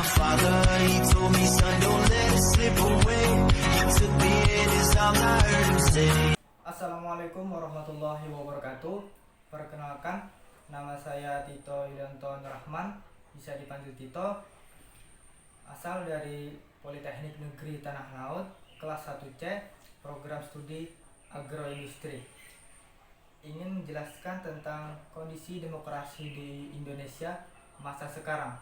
my father, he told me, son, don't let it slip away. He took me in his arms, I heard him say. Assalamualaikum warahmatullahi wabarakatuh. Perkenalkan, nama saya Tito Yulianto Rahman, bisa dipanggil Tito. Asal dari Politeknik Negeri Tanah Laut, kelas 1C, program studi agroindustri. Ingin menjelaskan tentang kondisi demokrasi di Indonesia masa sekarang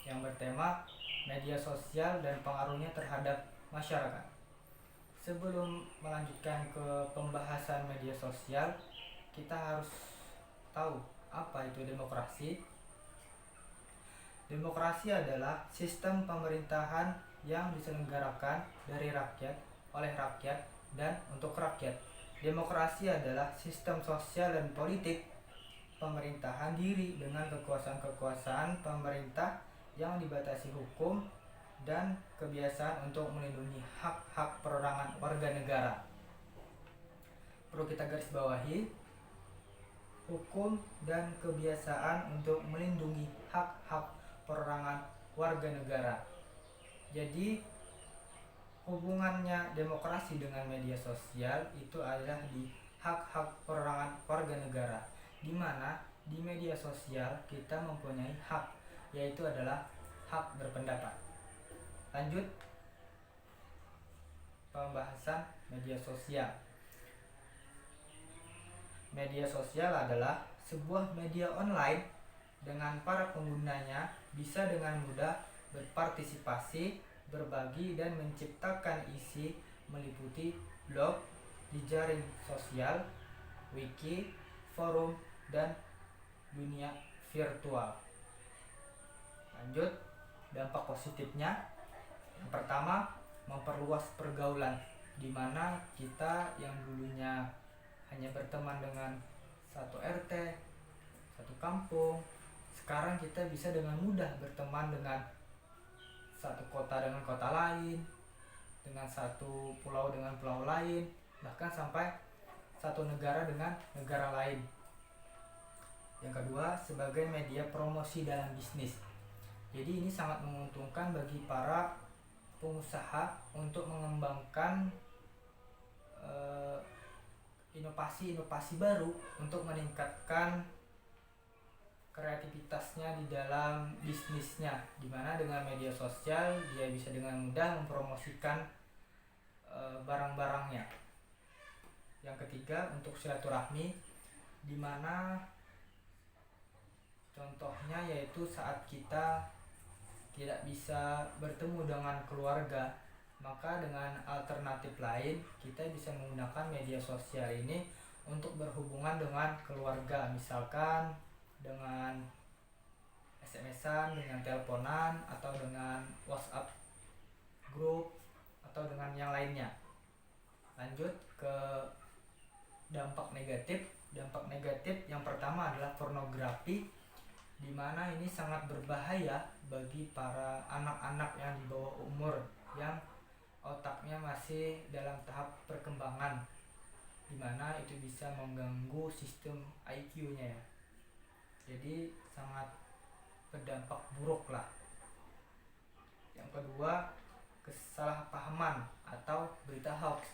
yang bertema media sosial dan pengaruhnya terhadap masyarakat. Sebelum melanjutkan ke pembahasan media sosial, kita harus tahu apa itu demokrasi. Demokrasi adalah sistem pemerintahan yang diselenggarakan dari rakyat, oleh rakyat, dan untuk rakyat. Demokrasi adalah sistem sosial dan politik pemerintahan diri dengan kekuasaan-kekuasaan pemerintah yang dibatasi hukum dan kebiasaan untuk melindungi hak-hak perorangan warga negara. Perlu kita garis bawahi, hukum dan kebiasaan untuk melindungi hak-hak perorangan warga negara. Jadi hubungannya demokrasi dengan media sosial itu adalah di hak-hak perorangan warga negara, di mana di media sosial kita mempunyai hak, yaitu adalah hak berpendapat. Lanjut pembahasan media sosial. Media sosial adalah sebuah media online dengan para penggunanya bisa dengan mudah berpartisipasi, berbagi, dan menciptakan isi meliputi blog, jejaring sosial, wiki, forum, dan dunia virtual. Lanjut, dampak positifnya. Yang pertama, memperluas pergaulan, di mana kita yang dulunya hanya berteman dengan satu RT, satu kampung, sekarang kita bisa dengan mudah berteman dengan satu kota dengan kota lain, dengan satu pulau dengan pulau lain, bahkan sampai satu negara dengan negara lain. Yang kedua, sebagai media promosi dalam bisnis. Jadi ini sangat menguntungkan bagi para pengusaha untuk mengembangkan inovasi-inovasi baru untuk meningkatkan kreativitasnya di dalam bisnisnya, dimana dengan media sosial dia bisa dengan mudah mempromosikan barang-barangnya. Yang ketiga, untuk silaturahmi, dimana contohnya yaitu saat kita tidak bisa bertemu dengan keluarga, maka dengan alternatif lain kita bisa menggunakan media sosial ini untuk berhubungan dengan keluarga, misalkan dengan SMS-an, dengan teleponan, atau dengan WhatsApp grup, atau dengan yang lainnya. Lanjut ke dampak negatif. Dampak negatif yang pertama adalah pornografi, di mana ini sangat berbahaya bagi para anak-anak yang di bawah umur, yang otaknya masih dalam tahap perkembangan, di mana itu bisa mengganggu sistem IQ-nya ya. Jadi sangat berdampak buruk lah. Yang kedua, kesalahpahaman atau berita hoax,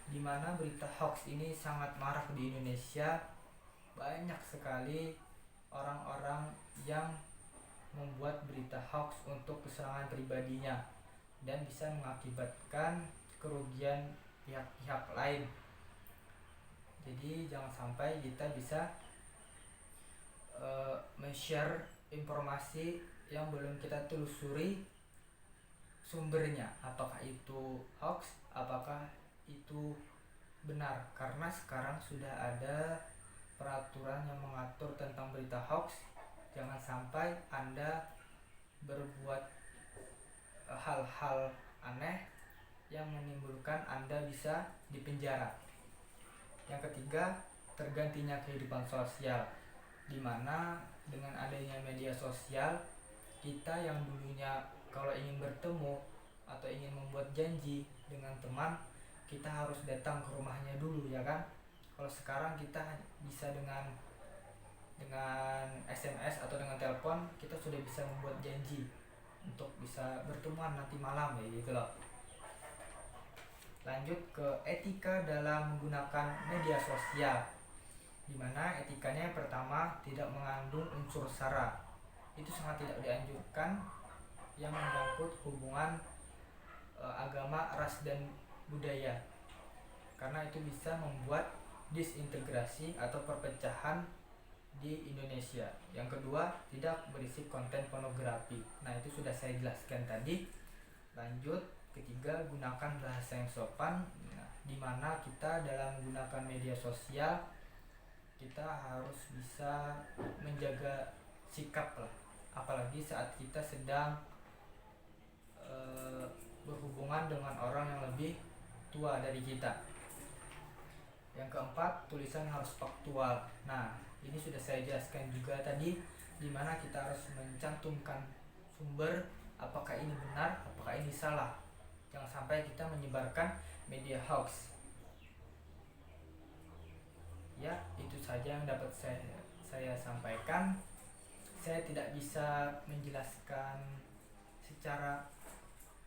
di mana berita hoax ini sangat marak di Indonesia. Banyak sekali orang-orang yang membuat berita hoax untuk kesenangan pribadinya dan bisa mengakibatkan kerugian pihak-pihak lain. Jadi jangan sampai kita bisa men-share informasi yang belum kita telusuri sumbernya, apakah itu hoax, apakah itu benar, karena sekarang sudah ada peraturan yang mengatur tentang berita hoax. Jangan sampai Anda berbuat hal-hal aneh yang menimbulkan Anda bisa dipenjara. Yang ketiga, tergantinya kehidupan sosial, di mana dengan adanya media sosial, kita yang dulunya kalau ingin bertemu atau ingin membuat janji dengan teman, kita harus datang ke rumahnya dulu, ya kan? Kalau sekarang kita bisa dengan SMS atau dengan telepon, kita sudah bisa membuat janji untuk bisa bertemuan nanti malam ya gitu loh. Lanjut ke etika dalam menggunakan media sosial, dimana etikanya yang pertama tidak mengandung unsur sara. Itu sangat tidak dianjurkan yang menyangkut hubungan agama, ras dan budaya, karena itu bisa membuat disintegrasi atau perpecahan di Indonesia. Yang kedua, tidak berisi konten pornografi. Nah, itu sudah saya jelaskan tadi. Lanjut, ketiga, gunakan bahasa yang sopan. Nah, di mana kita dalam menggunakan media sosial kita harus bisa menjaga sikap lah, apalagi saat kita sedang berhubungan dengan orang yang lebih tua dari kita. Yang keempat, tulisan harus faktual. Nah, ini sudah saya jelaskan juga tadi, dimana kita harus mencantumkan sumber, apakah ini benar, apakah ini salah. Jangan sampai kita menyebarkan media hoax. Ya, itu saja yang dapat saya sampaikan. Saya tidak bisa menjelaskan secara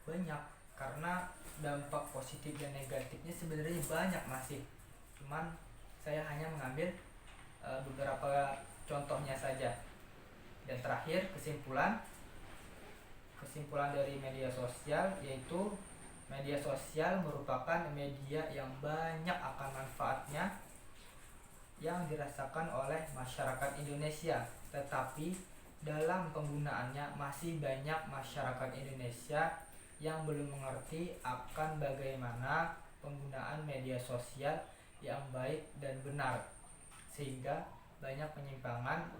banyak karena dampak positif dan negatifnya sebenarnya banyak masih. Cuman saya hanya mengambil beberapa contohnya saja. Dan terakhir, kesimpulan dari media sosial yaitu media sosial merupakan media yang banyak akan manfaatnya yang dirasakan oleh masyarakat Indonesia, tetapi dalam penggunaannya masih banyak masyarakat Indonesia yang belum mengerti akan bagaimana penggunaan media sosial yang baik dan benar, sehingga banyak penyimpangan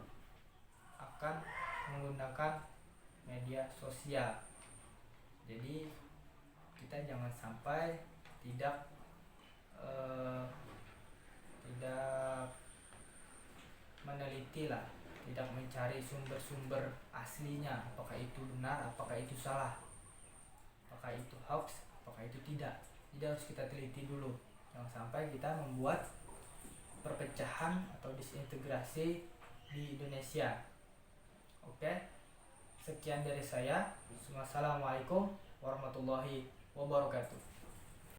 akan menggunakan media sosial. Jadi kita jangan sampai tidak meneliti lah, tidak mencari sumber-sumber aslinya, apakah itu benar, apakah itu salah, apakah itu hoax, apakah itu tidak. Jadi harus kita teliti dulu, jangan sampai kita membuat perpecahan atau disintegrasi di Indonesia. Oke, sekian dari saya. Wassalamualaikum warahmatullahi wabarakatuh.